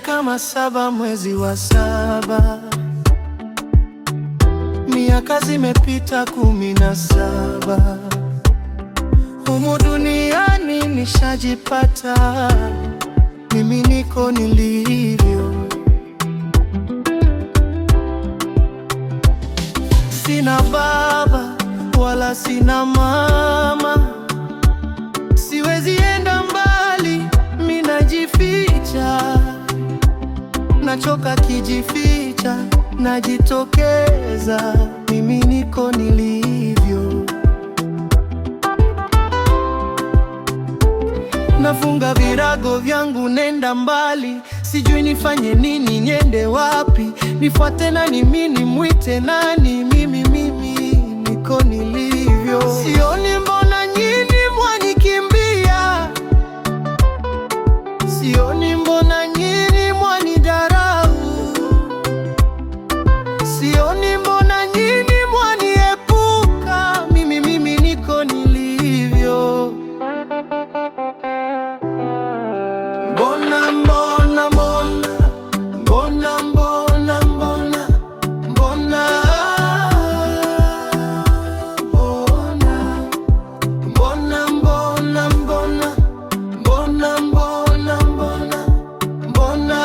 kama 7 mwezi wa 7, miaka zimepita 17. Humu duniani nishajipata, mimi niko nilivyo. Sina baba wala sina mama, siwezi enda mbali, mimi najificha. Nachoka kijificha, najitokeza, mimi niko nilivyo. Nafunga virago vyangu, nenda mbali, sijui nifanye nini, niende wapi, nifuate nani, mimi nimwite nani? Mimi niko nilivyo. Sioni mbona nyinyi mwanikimbia, sioni mbona nyinyi mwanidharau, sioni mbona nyinyi mwaniepuka, mimi niko nilivyo. Mbona mbona mbona mbona mbona mbona mbona mbona mbona mbona mbona mbona mbona mbona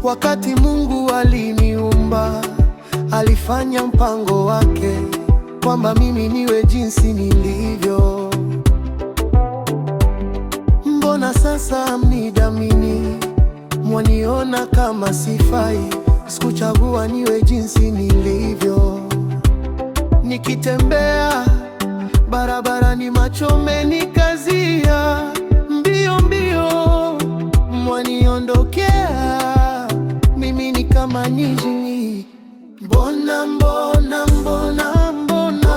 Wakati Mungu aliniumba, alifanya mpango wake kwamba mimi niwe jinsi nilivyo. Mbona sasa mnidhamini, mwaniona kama sifai? Sikuchagua niwe jinsi nilivyo. Nikitembea barabarani, macho menikazia, mbio mbio mwaniondokea, mimi ni kama nyinyi. Mbona mbona mbona mbona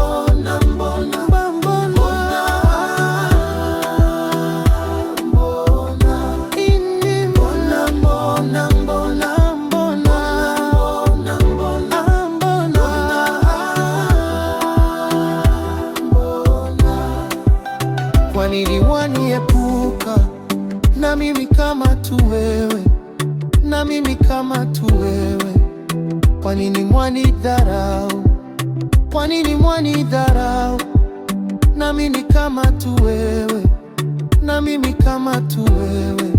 mbona mbona kwa nini waniepuka? Na mimi kama tu wewe, na mimi kama tu wewe. Kwa nini mwanidharau? Kwa nini mwanidharau? Na mimi kama tu wewe, na mimi kama tu wewe.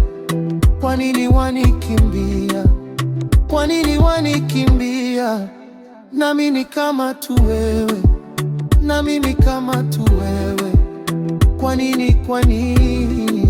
Kwa nini wanikimbia? Kwa nini wanikimbia? Na mimi kama tu wewe, na mimi kama tu wewe. Kwa nini, kwa nini?